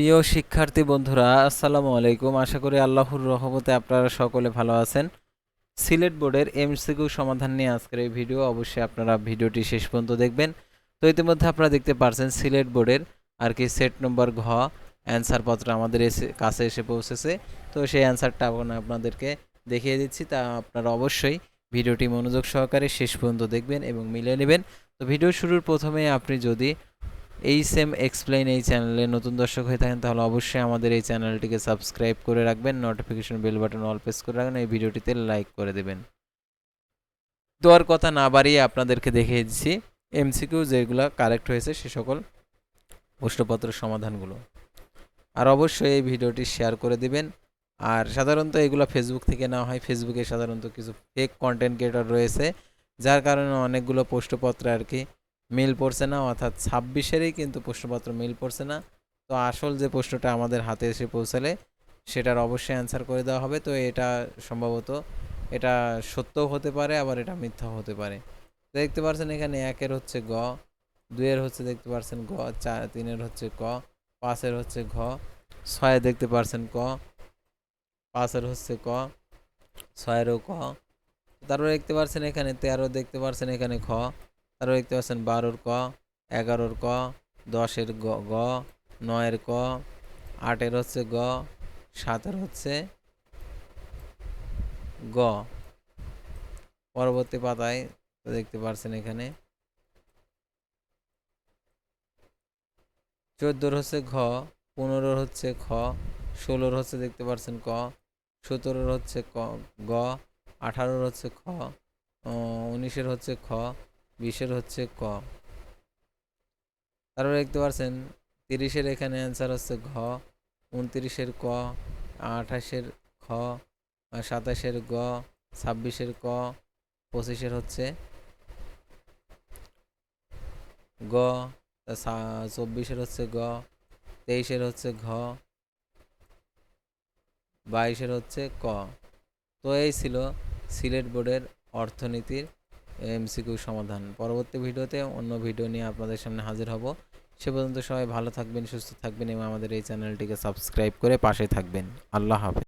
প্রিয় শিক্ষার্থী বন্ধুরা, আসসালামু আলাইকুম। আশা করি আল্লাহর রহমতে আপনারা সকলে ভালো আছেন। সিলেট বোর্ডের এমসিকিউ সমাধান নিয়ে আজকের এই ভিডিও। অবশ্যই আপনারা ভিডিওটি শেষ পর্যন্ত দেখবেন। তো ইতিমধ্যে আপনারা দেখতে পারছেন সিলেট বোর্ডের সেট নম্বর ঘ অ্যান্সার পত্র আমাদের কাছে এসে পৌঁছেছে। তো সেই অ্যান্সারটা আপনাদেরকে দেখিয়ে দিচ্ছি, তা আপনারা অবশ্যই ভিডিওটি মনোযোগ সহকারে শেষ পর্যন্ত দেখবেন এবং মিলিয়ে নেবেন। তো ভিডিও শুরুর প্রথমে আপনি যদি এই সেম এক্সপ্লেইন এই চ্যানেলে নতুন দর্শক হয়ে থাকেন তাহলে অবশ্যই আমাদের এই চ্যানেলটিকে সাবস্ক্রাইব করে রাখবেন, notification bell button all press করে রাখবেন, এই ভিডিওটিতে লাইক করে দেবেন। তো আর কথা না বাড়িয়ে আপনাদেরকে দেখিয়ে দিচ্ছি এমসিকিউ যেগুলো কারেক্ট হয়েছে সে সকল প্রশ্নপত্রের সমাধানগুলো। আর অবশ্যই এই ভিডিওটি শেয়ার করে দিবেন। আর সাধারণত এগুলো ফেসবুক থেকে নেওয়া হয়। ফেসবুকে সাধারণত কিছু ফেক কন্টেন্ট ক্রিয়েটর রয়েছে, যার কারণে অনেকগুলো প্রশ্নপত্রে মিল পড়ছে না, অর্থাৎ 26-এরই কিন্তু প্রশ্নপত্র মিল পড়ছে না। তো আসল যে প্রশ্নটা আমাদের হাতে এসে পৌঁছালে সেটার অবশ্যই অ্যান্সার করে দেওয়া হবে। তো এটা সম্ভবত এটা সত্যও হতে পারে, আবার এটা মিথ্যাও হতে পারে। দেখতে পাচ্ছেন এখানে 1-এর হচ্ছে গ, 2-এর হচ্ছে দেখতে পাচ্ছেন গ, 3-এর হচ্ছে ক, 5-এর হচ্ছে ঘ, 6 দেখতে পাচ্ছেন ক, 5-এর হচ্ছে ক, 6-এরও ক। তারপরে দেখতে পাচ্ছেন এখানে 13 দেখতে পাচ্ছেন এখানে খ, তারপরে দেখতে পাচ্ছেন 12-র ক, 11-র ক, 10-এর গ, 9-এর ক, 8-এর হচ্ছে গ, 7-এর হচ্ছে গ। পরবর্তী পাতায় দেখতে পাচ্ছেন এখানে 14-র হচ্ছে ঘ, 15-র হচ্ছে খ, 16-র হচ্ছে দেখতে পাচ্ছেন ক, 17-র হচ্ছে ক, গ, 18-র হচ্ছে খ, 19-এর হচ্ছে খ, 20-এর হচ্ছে ক। তারপরে দেখতে পাচ্ছেন 30-এর এখানে অ্যান্সার হচ্ছে ঘ, 29-এর ক, 28-এর খ, 27-এর গ, 26-এর ক, 25-এর হচ্ছে গ, 24-এর হচ্ছে গ, 23-এর হচ্ছে ঘ, 22-এর হচ্ছে ক। তো এই ছিল সিলেট বোর্ডের অর্থনীতির এমসিকিউ সমাধান। পরবর্তী ভিডিওতে অন্য ভিডিও নিয়ে আপনাদের সামনে হাজির হব। সে পর্যন্ত সবাই ভালো থাকবেন, সুস্থ থাকবেন এবং আমাদের এই চ্যানেলটিকে সাবস্ক্রাইব করে পাশে থাকবেন। আল্লাহ হাফেজ।